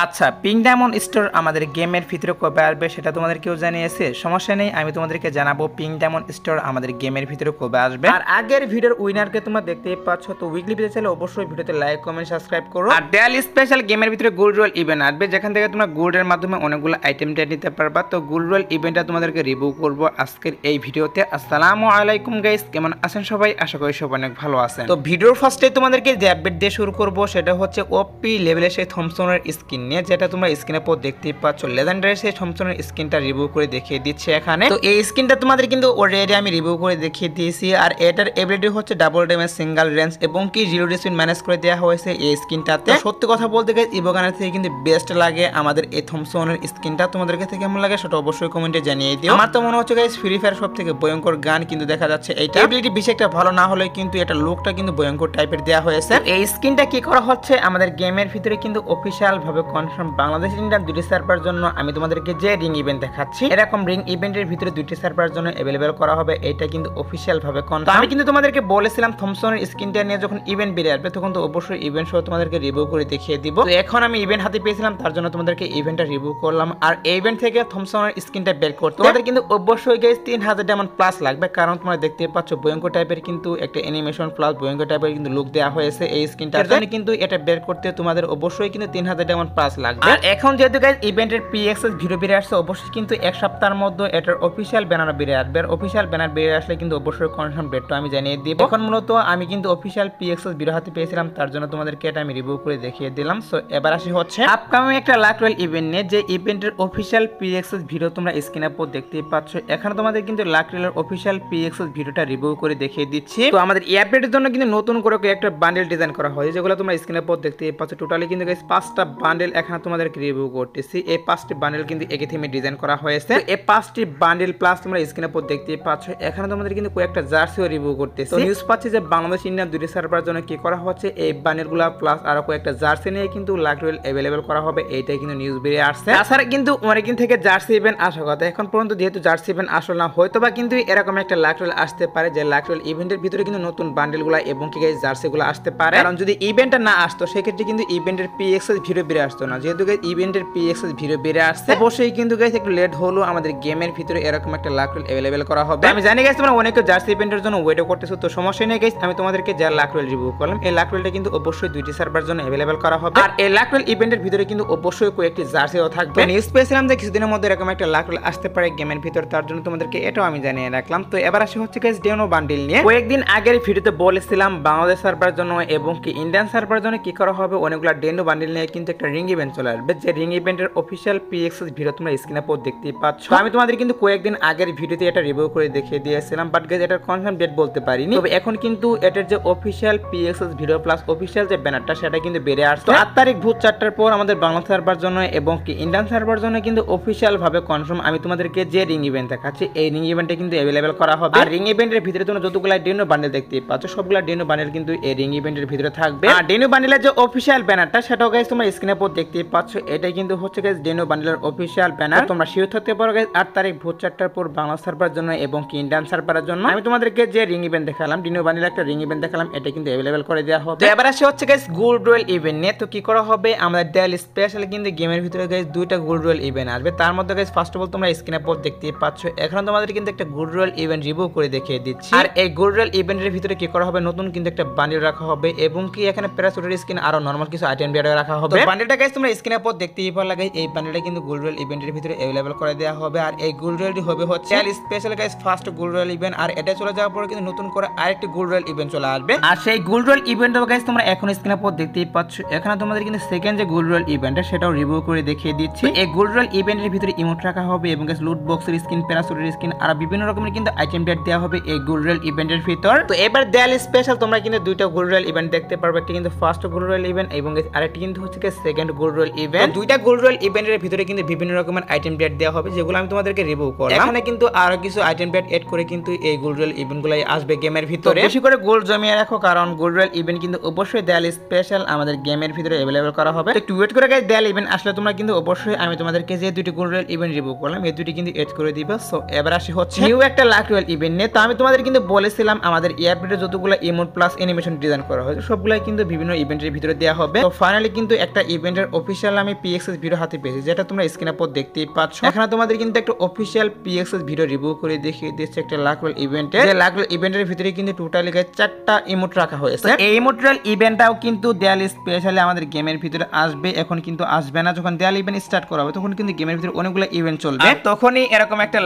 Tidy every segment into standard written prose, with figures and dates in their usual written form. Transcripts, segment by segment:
আচ্ছা, pink diamond store আমাদের গেমের ভিতরে কবে আসবে সেটা তোমাদের কেউ জানিয়েছে? সমস্যা নেই, আমি তোমাদেরকে জানাবো পিঙ্ক ডায়মন্ড স্টোর আমাদের গেমের ভিতরে কবে আসবে। আর আগের ভিডিওর উইনারকে তোমরা দেখতেই পাচ্ছ, তো উইকলি পেতে চাইলে অবশ্যই ভিডিওতে লাইক কমেন্ট সাবস্ক্রাইব করো। আর ডেইলি স্পেশাল গেমের ভিতরে গোল্ড রোল ইভেন্ট আসবে, যেখান থেকে তোমরা গোল্ডের মাধ্যমে অনেকগুলো আইটেম নিতে পারবা। তো গোল্ড রোল ইভেন্টটা তোমাদেরকে রিভিউ করবো আজকের এই ভিডিওতে। আসসালামু আলাইকুম গাইস, কেমন আছেন সবাই? আশা করি সবাই অনেক ভালো আছেন। তো ভিডিওর ফার্স্টে তোমাদেরকে যে আপডেট দিয়ে শুরু করবো সেটা হচ্ছে ওপি লেভেলের সেই থমসনের স্কিন নিয়ে, যেটা তোমরা স্ক্রিনের পর দেখতেই পাচ্ছ। লেজেন্ডারি সেই থমসনের স্কিনটা রিভিউ করে দেখিয়ে দিচ্ছে এখানে। তো এই স্কিনটা তোমাদের কিন্তু অলরেডি আমি রিভিউ করে দেখিয়ে দিয়েছি। আর এটার এবিলিটি হচ্ছে ডাবল ড্যামেজ, সিঙ্গেল রেঞ্জ এবং কি জিরো ডিসপিন ম্যানেজ করে দেওয়া হয়েছে এই স্কিনটাতে। সত্যি কথা বলতে গেলে ইভোগানের থেকে কিন্তু বেস্ট লাগে আমাদের এই থমসনের স্কিনটা। তোমাদেরকে থেকে কেমন লাগে সেটা অবশ্যই কমেন্টে জানিয়ে দিও। আমার তো মনে হচ্ছে গাইস ফ্রি ফায়ার সব থেকে ভয়ঙ্কর গান, কিন্তু দেখা যাচ্ছে এইটা এবিলিটি বেশি একটা ভালো না হলে কিন্তু এটা লুকটা কিন্তু ভয়ঙ্কর টাইপের দেওয়া হয়েছে। এই স্কিনটা কি করা হচ্ছে আমাদের গেমের ভিতরে কিন্তু অফিশিয়াল ভাবে কনফার্ম বাংলাদেশ ইন্ডিয়ান দুটি সার্ভার জন্য আমি তোমাদেরকে যে রিং ইভেন্ট দেখাচ্ছি, এরকম রিং ইভেন্টের ভিতরে দুটি সার্ভার জন্য अवेलेबल করা হবে। এটা কিন্তু অফিশিয়াল ভাবে কনফার্ম। আমি কিন্তু তোমাদেরকে বলেছিলাম থমসনের স্কিনটা নিয়ে যখন ইভেন্ট বেরিয়ে আসবে তখন তো অবশ্যই ইভেন্ট সহ তোমাদেরকে রিভিউ করে দেখিয়ে দিব। তো এখন আমি ইভেন্ট হাতে পেয়েছিলাম, তার জন্য তোমাদেরকে ইভেন্টটা রিভিউ করলাম। আর এই ইভেন্ট থেকে থমসনের স্কিনটা বের করতে তোমাদের কিন্তু অবশ্যই গাইস 3000 ডায়মন্ড প্লাস লাগবে, কারণ তোমরা দেখতে পাচ্ছ ভয়ঙ্কর টাইপের কিন্তু একটা অ্যানিমেশন প্লাস ভয়ঙ্কর টাইপের কিন্তু লুক দেওয়া হয়েছে এই স্কিনটার জন্য। কিন্তু এটা বের করতে তোমাদের অবশ্যই কিন্তু 3000 ডায়মন্ড প্লাস লাগবে। আর এখন যেহেতু গাইস ইভেন্টের PXS ভিডিও বেরিয়ে আসছে, অবশ্যই কিন্তু এক সপ্তাহের মধ্যে এটার অফিশিয়াল ব্যানার বেরিয়ে আসবে। আর অফিশিয়াল ব্যানার বেরিয়ে আসলে কিন্তু অবশ্যই কনফার্ম ডেটটা আমি জানিয়ে দিব। এখন মূলত আমি কিন্তু অফিশিয়াল PXS ভিডিও হাতে পেয়েছিলাম, তার জন্য তোমাদেরকে এটা আমি রিভিউ করে দেখিয়ে দিলাম। সো এবার আসি হচ্ছে আপকামিং একটা লাক রয়্যাল ইভেন্ট নিয়ে, যে ইভেন্টের অফিশিয়াল PXS ভিডিও তোমরা স্ক্রিনের উপর দেখতেই পাচ্ছ। এখানে তোমাদের কিন্তু লাক রয়্যালের অফিশিয়াল PXS ভিডিওটা রিভিউ করে দেখিয়ে দিচ্ছি। তো আমাদের এই আপডেটের জন্য কিন্তু নতুন করে একটা বান্ডেল ডিজাইন করা হয়েছে, যেগুলো তোমরা স্ক্রিনের উপর দেখতেই পাচ্ছ। টোটালি কিন্তু গাইস 5টা বান্ডেল এখানে তোমাদেরকে রিভিউ করতেছি। এই 5টি বান্ডেল কিন্তু একই থিমে ডিজাইন করা হয়েছে। এই 5টি বান্ডেল প্লাস তোমরা স্ক্রিনের উপর দেখতেই পাচ্ছ। এখানে তোমাদের কিন্তু কয়েকটা জার্সিও রিভিউ করতেছি। নিউজ পাচ্ছি যে বাংলাদেশ ইন্ডিয়ান দুটি সার্ভার জন্য কি করা হচ্ছে, এই বান্ডেলগুলো প্লাস আরো কয়েকটা জার্সি নিয়ে কিন্তু লাক রয়্যাল अवेलेबल করা হবে। এইটাই কিন্তু নিউজ বেরিয়ে আসছে। তাছাড়া কিন্তু অনেকদিন থেকে জার্সি ইভেন্ট আসার কথা, এখন পর্যন্ত যেহেতু জার্সি ইভেন্ট আসলো না, হয়তোবা কিন্তু এরকম একটা লাক রয়্যাল আসতে পারে যে লাক রয়্যাল ইভেন্টের ভিতরে কিন্তু নতুন বান্ডেলগুলো এবং কি গাইস জার্সিগুলো আসতে পারে। কারণ যদি ইভেন্টটা না আসতো সেক্ষেত্রে কিন্তু ইভেন্টের PXS ভিডিও বেরিয়ে আসতো না। যেহেতু গাইস ইভেন্টের PXS ভিডিও বেরিয়ে আসছে, অবশ্যই কিন্তু গাইস একটু লেট হলো আমাদের গেমের ভিতরে এরকম একটা লাক রয়্যাল अवेलेबल করা হবে। আমি জানি গাইস তোমরা অনেকে জার্সি ইভেন্টের জন্য ওয়েট করতেছো, তো সমস্যা নেই গাইস, আমি তোমাদেরকে যে লাক রয়্যাল রিভিউ করলাম এই লাক রয়্যালটা কিন্তু অবশ্যই দুইটি সার্ভার জন্য अवेलेबल করা হবে। আর এই লাক রয়্যাল ইভেন্টের ভিতরে কিন্তু অবশ্যই কয়েকটি জার্সিও থাকবে। নিউজ পেয়েছিলাম যে কিছুদিনের মধ্যে এরকম একটা লাক রয়্যাল আসতে পারে গেমের ভিতর, তার জন্য তোমাদেরকে এটাও আমি জানিয়ে রাখলাম। তো এবার আসি হচ্ছে গাইস ডেনো বান্ডেল নিয়ে। কয়েকদিন আগের ভিডিওতে বলেছিলাম বাংলাদেশ সার্ভার জন্য এবং কি ইন্ডিয়ান সার্ভার জন্য কি করা হবে, অনেকগুলো ডেনো বান্ডেল নিয়ে কিন্তু একটা রিং ইভেন্ট চলে আসবে। যে রিং ইভেন্টের অফিশিয়াল PXS ভিডিও তোমরা স্ক্রিনে পর দেখতেই পাচ্ছ। আমি তোমাদের কিন্তু কয়েকদিন আগের ভিডিওতে এটা রিভিউ করে দেখিয়ে দিয়েছিলাম, বাট গাইস এটার কনফার্ম ডেট বলতে পারিনি। তবে এখন কিন্তু এটার যে official PXS video plus official যে ব্যানারটা সেটা কিন্তু বেরিয়ে আসছে। 8 তারিখ ভোর 4টার পর আমাদের বাংলা সার্ভার জন্য এবং কি ইন্ডিয়ান সার্ভার জন্য কিন্তু অফিশিয়াল ভাবে কনফার্ম আমি তোমাদেরকে যে রিং ইভেন্ট দেখাচ্ছি এই রিং ইভেন্টে কিন্তু अवेलेबल করা হবে। আর রিং ইভেন্টের ভিতরে তোমরা যতগুলো ডেনো বান্ডেল দেখতেই পাচ্ছ সবগুলা ডেনো বান্ডেল কিন্তু এই রিং ইভেন্টের ভিতরে থাকবে। আর ডেনো বান্ডেলের যে অফিশিয়াল ব্যানারটা সেটাও গাইস তোমরা স্ক্রিনে পর দেখতেই পাচ্ছ। এটাই কিন্তু হচ্ছে গাইস ডেনো বান্ডেলের অফিশিয়াল ব্যানার। তোমরা শিওর থাকতে পারো গাইস 8 তারিখ ভোর 4টার পর বাংলা সার্ভার জন্য এবং কি ইন্ডিয়ান সার্ভারের জন্য আমি তোমাদেরকে যে রিং ইভেন্ট দেখালাম, ডেনো বান্ডেল একটা রিং ইভেন্ট দেখালাম, এটা কিন্তু अवेलेबल করে দেওয়া হবে। এবার আসে হচ্ছে গাইস গোল্ড রয়্যাল ইভেন্ট নিয়ে। তো কি করা হবে, আমাদের ডেইলি স্পেশাল কিন্তু গেমের ভিতরে গাইস দুইটা গোল্ড রয়্যাল ইভেন্ট আসবে। তার মধ্যে গাইস ফার্স্ট অফ অল তোমরা স্ক্রিনে পর দেখতেই পাচ্ছ। এখন তোমাদের কিন্তু একটা গোল্ড রয়্যাল ইভেন্ট রিভিউ করে দেখিয়ে দিচ্ছি। আর এই গোল্ড রয়্যাল ইভেন্টের ভিতরে কি করা হবে, নতুন কিন্তু একটা বান্ডেল রাখা হবে এবং কি এখানে প্যারাসুটের স্কিন আরো নরমাল কিছু আইটেম দিয়ে রাখা হবে। বান্ডেলটা গাইস তোমরা স্ক্রিনে পর দেখতেই পারলা গাইস, এই বান্ডেলটা কিন্তু গোল্ড রয়্যাল ইভেন্টের ভিতরে अवेलेबल করে দেওয়া হবে। আর এই গোল্ড রয়্যালটি হবে হচ্ছে special guys first gold royal event. আর এটা চলে যাওয়ার পরে কিন্তু নতুন করে আরেকটি গোল্ড রয়্যাল ইভেন্ট চলে আসবে। আর সেই গোল্ড রয়্যাল ইভেন্টও গাইস তোমরা এখন স্ক্রিনে পর দেখতেই পাচ্ছ। এখানে তোমাদের কিন্তু সেকেন্ড যে গোল্ড রয়্যাল ইভেন্টটা সেটাও রিভিউ করে দেখিয়ে দিচ্ছি। এই গোল্ড রয়্যাল ইভেন্টের ভিতরে ইমোট রাখা হবে এবং গাইস লুট বক্সের স্কিন, প্যারাসুটের স্কিন আর বিভিন্ন রকমের কিন্তু আইটেম ডেট দেওয়া হবে এই গোল্ড রয়্যাল ইভেন্টের ভিতর। তো এবার ডেইলি স্পেশাল তোমরা কিন্তু দুইটা গোল্ড রয়্যাল ইভেন্ট দেখতে পারবে। একটা কিন্তু ফার্স্ট গোল্ড রয়্যাল ইভেন্ট এবং আরেকটি কিন্তু হচ্ছে সেকেন্ড গোল্ড রয়্যাল ইভেন্ট। দুইটা গোল্ড রয়্যাল ইভেন্টের ভিতরে কিন্তু বিভিন্ন রকমের আইটেম ডেট দেওয়া হবে, যেগুলো আমি তোমাদেরকে রিভিউ করলাম। এখানে কিন্তু আরো কিছু আইটেম ডেট এড করে কিন্তু এই গোল্ড রয়্যাল ইভেন্টগুলাই আসবে গেমের ভিতরে। বেশি করে গোল্ড জমিয়ে রাখো, কারণ গোল্ড রয়্যাল ইভেন্ট কিন্তু অবশ্যই ডেইলি স্পেশাল আমাদের গেমের ভিতরে अवेलेबल করা হবে। একটু ওয়েট করে গাইস, ডেইলি ইভেন্ট আসলে তোমরা কিন্তু অবশ্যই আমি তোমাদেরকে যে দুটি গোল্ড রয়্যাল ইভেন্ট রিভিউ করলাম এই দুটি কিন্তু এড করে দিবে। সো এবার আসি হচ্ছে নিউ একটা লাক রয়্যাল ইভেন্ট নিয়ে। তো আমি তোমাদের কিন্তু বলেছিলাম আমাদের এই আপডেটে যতগুলো ইমোট প্লাস অ্যানিমেশন ডিজাইন করা হয়েছে সবগুলাই কিন্তু বিভিন্ন ইভেন্টের ভিতরে দেওয়া হবে। তো ফাইনালি কিন্তু একটা ইভেন্টের অফিসিয়াল আমি পিএক্সএস ভিডিও হাতে পেয়েছি, যেটা তোমরা স্ক্রিনের উপর দেখতেই পাচ্ছ। এখানে তোমাদের কিন্তু একটা অফিসিয়াল পিএক্সএস ভিডিও রিভিউ করে দেখিয়ে দিচ্ছে একটা লাকরোল ইভেন্টের। যে লাকরোল ইভেন্টের ভিতরে কিন্তু টোটালি 4টা ইমোট রাখা হয়েছে। এই ইমোট্রাল ইভেন্টটাও কিন্তু দেয়াল স্পেশালি আমাদের গেমের ভিতরে আসবে, এখন কিন্তু আসবে না। যখন দেয়াল ইভেন্ট স্টার্ট করা হবে তখন কিন্তু গেমের ভিতরে অনেকগুলো ইভেন্ট চলবে, তখনই এরকম একটা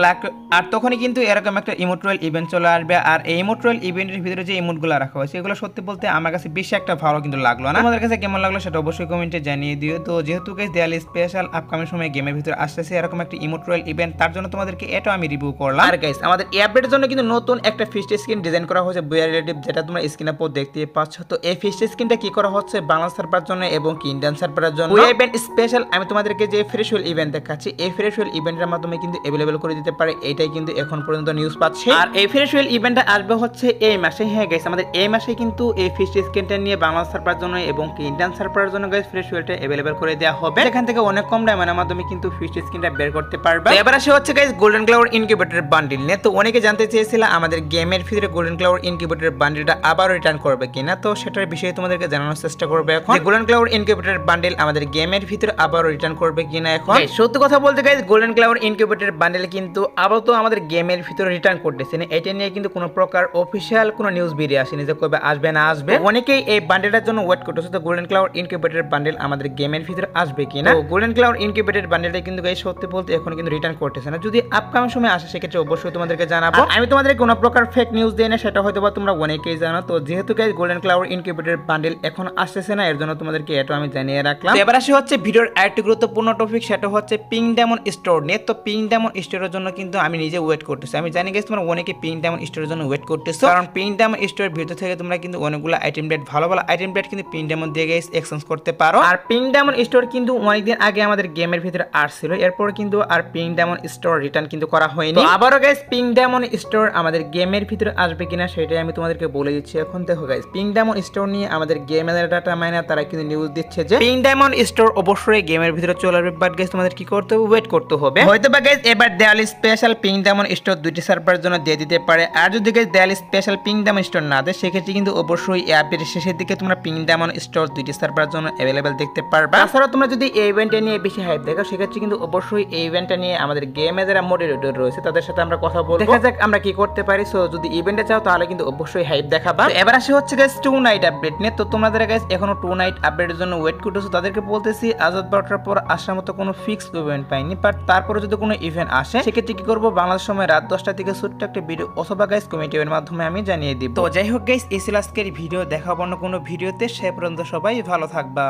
তখনই কিন্তু এরকম একটা ইমোট্রাল ইভেন্ট চলে আসবে। আর এই ইমোট্রাল ইভেন্টের ভিতরে যে ইমোটগুলো রাখা হয়েছে এগুলো সত্যি বলতে আমার কাছে বেশি একটা ভালো কিন্তু লাগলো না। আমাদের কাছে কেমন লাগলো সেটা অবশ্যই কমেন্টে জানিয়ে দিও। তো যেহেতু গাইস দেয়াল স্পেশাল আপকামিং সময়ে গেমের ভিতরে আসতেছে এরকম একটা ইমোট্রাল ইভেন্ট, তার জন্য তোমাদেরকে এটা আমি রিভিউ করলাম। আর গাইস আমাদের এই আপডেটের জন্য কিন্তু নতুন একটা ফিস্ট স্ক্রিন ডিজাইন করা হয়েছে বুয়া রিলেটিভ, যেটা তোমরা স্ক্রিনের উপর দেখতে পাচ্ছ। তো এই ফিস্ট স্ক্রিনটা কি করা হচ্ছে বাংলা সার্ভার জন্য এবং কি ইন্ডিয়ান সার্ভারের জন্য। বুয়া ইভেন্ট স্পেশাল আমি তোমাদেরকে যে ফ্রেশওয়েল ইভেন্ট দেখাচ্ছি এই ফ্রেশওয়েল ইভেন্টের মাধ্যমে কিন্তু अवेलेबल করে দিতে পারে, এটাই কিন্তু এখন পর্যন্ত নিউজ পাচ্ছি। আর এই ফ্রেশওয়েল ইভেন্টটা আসবে হচ্ছে এই মাসে। হ্যাঁ গাইস আমাদের এই মাসে কিন্তু এই ফিস্ট স্ক্রিনটা নিয়ে বাংলা সার্ভারের জন্য এবং কি ইন্ডিয়ান সার্ভারের জন্য গাইস ফ্রেশওয়েলটা अवेलेबल করে দেওয়া হবে। এখান থেকে অনেক কম দামের মাধ্যমে কিন্তু ফিস্ট স্ক্রিনটা বের করতে পারবে। এবার আসে হচ্ছে guys golden cloud incubator bundle নিয়ে। তো অনেকে জানতে চেয়েছিল আমাদের গেমের ভিতরে গোল্ডেন ক্লাউড ইনকিউবেটর বান্ডিলটা আবার রিটার্ন করবে কিনা, তো সেটার বিষয়ে তোমাদেরকে জানানোর চেষ্টা করবে এখন। গোল্ডেন ক্লাউড ইনকিউবেটর বান্ডিল আমাদের গেমের ভিতরে আবার রিটার্ন করবে কিনা এখন। সত্যি কথা বলতে guys golden cloud incubator bundle কিন্তু আবার তো আমাদের গেমের ভিতরে রিটার্ন করতেছে না, এটা নিয়ে কিন্তু কোনো প্রকার অফিশিয়াল কোনো নিউজ বেরিয়ে আসেনি যে কবে আসবে না আসবে। অনেকেই এই বান্ডিলটার জন্য ওয়েট করতেছে তো গোল্ডেন ক্লাউড ইনকিউবেটর বান্ডিল আমাদের গেমের ভিতরে আসবে কিনা। তো গোল্ডেন ক্লাউড ইনকিউবেটর বান্ডিলটা কিন্তু গাইস সত্যি বলতে এখন কিন্তু রিটার্ন করতেছে না, যদি আপকামিং সময় আসে সেক্ষেত্রে অবশ্যই তোমাদেরকে জানাবো। আমি তোমাদেরকে কোনো প্রকার ফেক নিউজ দেই না, সেটা হয়তো বা তোমরা অনেকেই জানো। তো যেহেতু guys golden cloud incubator bundle এখন আসতেছে না এর জন্য তোমাদেরকে এটা আমি জানিয়ে রাখলাম। এবার আসে হচ্ছে ভিডিওর আরেকটি গুরুত্বপূর্ণ টপিক, সেটা হচ্ছে পিঙ্ক ডায়মন্ড স্টোর নিয়ে। তো পিঙ্ক ডায়মন্ড স্টোরের জন্য কিন্তু আমি নিজে ওয়েট করতেছি। আমি জানি গাইস তোমরা অনেকে পিঙ্ক ডায়মন্ড স্টোরের জন্য ওয়েট করতেছো, কারণ পিঙ্ক ডায়মন্ড স্টোরের ভিতর থেকে তোমরা কিন্তু অনেকগুলো আইটেম রেট ভালো ভালো আইটেম রেট কিন্তু পিঙ্ক ডায়মন্ড দিয়ে গাইস এক্সচেঞ্জ করতে পারো। আর পিঙ্ক ডায়মন্ড স্টোর কিন্তু অনেকদিন আগে আমাদের গেমের ভিতরে আসছিল, এরপর কিন্তু আর পিঙ্ক ডায়মন্ড স্টোর রিটার্ন কিন্তু করা হয়নি। আবারও গাইস পিঙ্ক ডায়মন্ড স্টোর আমাদের গেমের ভিতরে আসবে কিনা সেটাই আমি তোমাদেরকে বলে দিচ্ছি এখন। দেখো গাইস পিঙ্ক ডায়মন্ড স্টোর নিয়ে আমাদের গেমের ডাটা মাইনার তারা কিন্তু নিউজ দিচ্ছে যে পিঙ্ক ডায়মন্ড স্টোর অবশ্যই গেমের ভিতরে চলে আসবে, বাট গাইস তোমাদের কি করতে হবে ওয়েট করতে হবে। হয়তো বা গাইস এবার দেয়াল স্পেশাল পিঙ্ক ডায়মন্ড স্টোর দুইটি সার্ভারের জন্য দিয়ে দিতে পারে। আর যদি গাইস দেয়াল স্পেশাল পিঙ্ক ডায়মন্ড স্টোর না দেয় সেক্ষেত্রে কিন্তু অবশ্যই অ্যাপের শেষের দিকে তোমরা পিঙ্ক ডায়মন্ড স্টোর দুইটি সার্ভারের জন্য अवेलेबल দেখতে পারবা। তাছাড়া তোমরা যদি এই ইভেন্টে নিয়ে বেশি হাইপ দেখো সেক্ষেত্রে কিন্তু অবশ্যই এই ইভেন্টটা নিয়ে আমাদের গেমে যারা মডারেটর রয়েছে তাদের সাথে আমরা কথা বলবো, দেখা যাক আমরা কি করতে পারি। সো যদি ইভেন্টে চাও তাহলে কিন্তু অবশ্যই হাইপ দেখাবা। এবার আসে হচ্ছে গাইস 2 নাইট আপডেট নিয়ে। তো তোমাদের গাইস এখনো 2 নাইট আপডেটের জন্য ওয়েট করতেছো, তাদেরকে বলতেছি আজাদ বারোটার পর আসার মতো কোনো ফিক্স ইভেন্ট পাইনি, বাট তারপরে যদি কোনো ইভেন্ট আসে সেক্ষেত্রে কি করবো বাংলাদেশ সময় রাত 10টা থেকে ছোট্ট একটা ভিডিও অথবা গাইস কমেন্ট এর মাধ্যমে আমি জানিয়ে দিব। তো যাই হোক গাইস এই ছিল আজকের ভিডিও, দেখাবো অন্য কোনো ভিডিওতে, সে পর্যন্ত সবাই ভালো থাকবা।